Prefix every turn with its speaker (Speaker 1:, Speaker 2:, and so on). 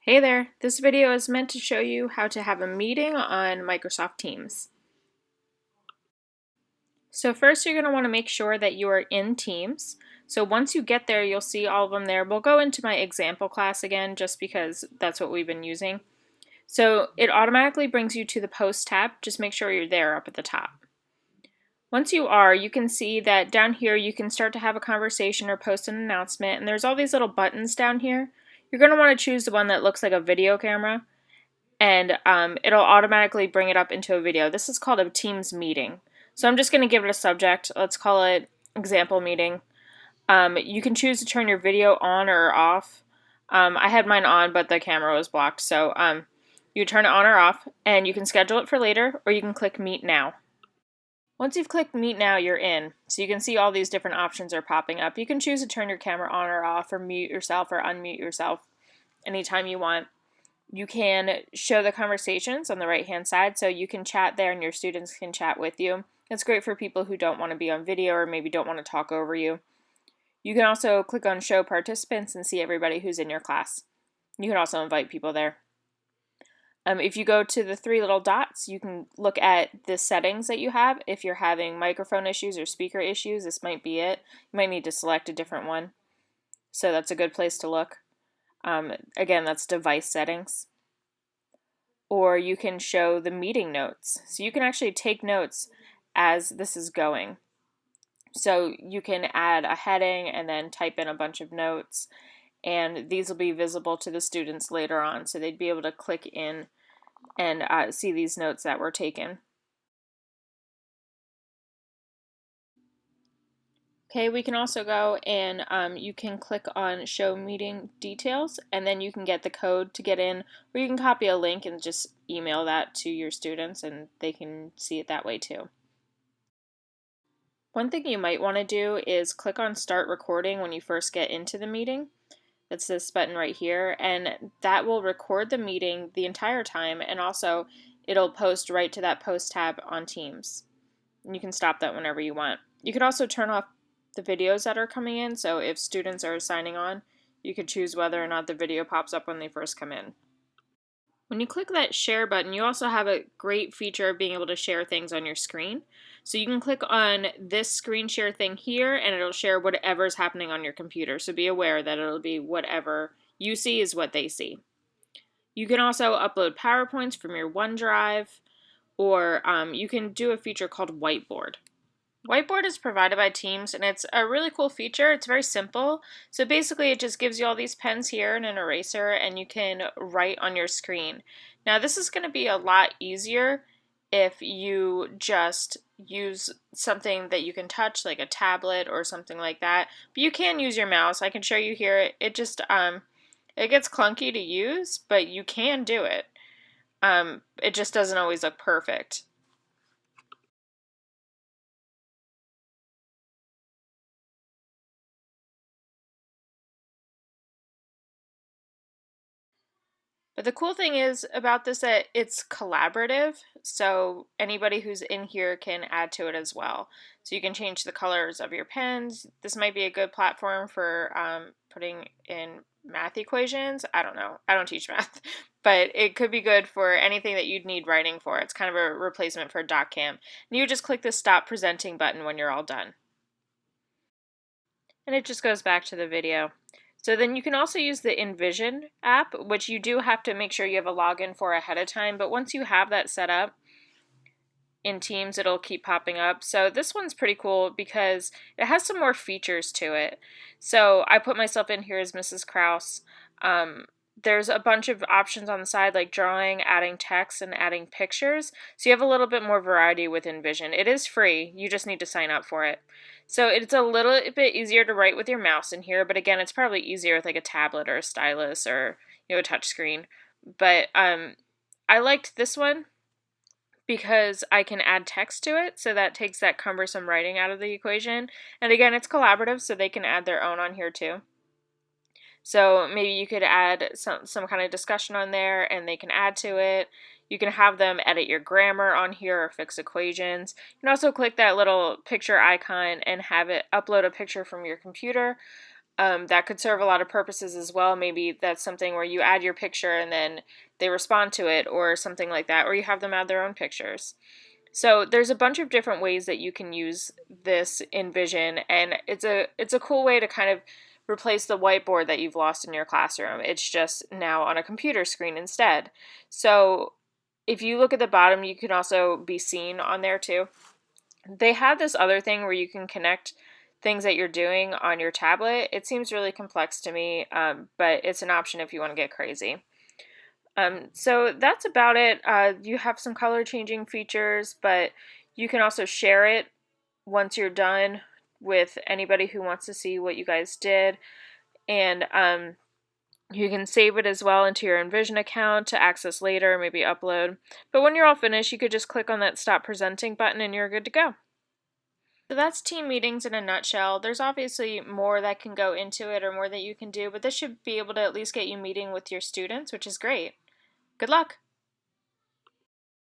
Speaker 1: Hey there, this video is meant to show you how to have a meeting on Microsoft Teams. So first you're going to want to make sure that you are in Teams. So once you get there, you'll see all of them there. We'll go into my example class again just because that's what we've been using. So it automatically brings you to the Post tab. Just make sure you're there up at the top. Once you are, you can see that down here you can start to have a conversation or post an announcement, and there's all these little buttons down here. You're going to want to choose the one that looks like a video camera, and it'll automatically bring it up into a video. This is called a Teams meeting. So I'm just going to give it a subject. Let's call it example meeting. You can choose to turn your video on or off. I had mine on, but the camera was blocked. So you turn it on or off, and you can schedule it for later, or you can click Meet Now. Once you've clicked Meet Now, you're in. So you can see all these different options are popping up. You can choose to turn your camera on or off, or mute yourself or unmute yourself anytime you want. You can show the conversations on the right hand side, so you can chat there and your students can chat with you. It's great for people who don't want to be on video or maybe don't want to talk over you. You can also click on show participants and see everybody who's in your class. You can also invite people there. If you go to the three little dots, you can look at the settings that you have. If you're having microphone issues or speaker issues, this might be it. You might need to select a different one. So that's a good place to look. Again, that's device settings. Or you can show the meeting notes. So you can actually take notes as this is going. So you can add a heading and then type in a bunch of notes, and these will be visible to the students later on, so they'd be able to click in and see these notes that were taken. Okay, we can also go and you can click on show meeting details, and then you can get the code to get in, or you can copy a link and just email that to your students and they can see it that way too. One thing you might want to do is click on start recording when you first get into the meeting. That's this button right here, and that will record the meeting the entire time, and also it'll post right to that post tab on Teams. And you can stop that whenever you want. You can also turn off the videos that are coming in, so if students are signing on, you could choose whether or not the video pops up when they first come in. When you click that share button, you also have a great feature of being able to share things on your screen. So you can click on this screen share thing here and it'll share whatever's happening on your computer. So be aware that it'll be whatever you see is what they see. You can also upload PowerPoints from your OneDrive, or you can do a feature called Whiteboard. Whiteboard is provided by Teams, and it's a really cool feature. It's very simple. So basically it just gives you all these pens here and an eraser, and you can write on your screen. Now this is going to be a lot easier if you just use something that you can touch, like a tablet or something like that. But you can use your mouse. I can show you here. It just it gets clunky to use, but you can do it. It just doesn't always look perfect. But the cool thing is about this that it's collaborative, so anybody who's in here can add to it as well. So you can change the colors of your pens. This might be a good platform for putting in math equations. I don't know. I don't teach math, but it could be good for anything that you'd need writing for. It's kind of a replacement for DocCam. And you just click the Stop Presenting button when you're all done. And it just goes back to the video. So then you can also use the Envision app, which you do have to make sure you have a login for ahead of time, but once you have that set up in Teams, it'll keep popping up. So this one's pretty cool because it has some more features to it. So I put myself in here as Mrs. Kraus. There's a bunch of options on the side like drawing, adding text, and adding pictures. So you have a little bit more variety with Envision. It is free, you just need to sign up for it. So it's a little bit easier to write with your mouse in here, but again, it's probably easier with like a tablet or a stylus or a touch screen. But I liked this one because I can add text to it, so that takes that cumbersome writing out of the equation. And again, it's collaborative, so they can add their own on here too. So maybe you could add some kind of discussion on there and they can add to it. You can have them edit your grammar on here or fix equations. You can also click that little picture icon and have it upload a picture from your computer. That could serve a lot of purposes as well. Maybe that's something where you add your picture and then they respond to it or something like that, or you have them add their own pictures. So there's a bunch of different ways that you can use this in Vision, and it's a cool way to kind of replace the whiteboard that you've lost in your classroom. It's just now on a computer screen instead. So if you look at the bottom, you can also be seen on there too. They have this other thing where you can connect things that you're doing on your tablet. It seems really complex to me, but it's an option if you want to get crazy. So that's about it. You have some color changing features, but you can also share it once you're done with anybody who wants to see what you guys did. And you can save it as well into your Envision account to access later, maybe upload. But when you're all finished, you could just click on that Stop Presenting button and you're good to go. So that's team meetings in a nutshell. There's obviously more that can go into it or more that you can do, but this should be able to at least get you meeting with your students, which is great. Good luck!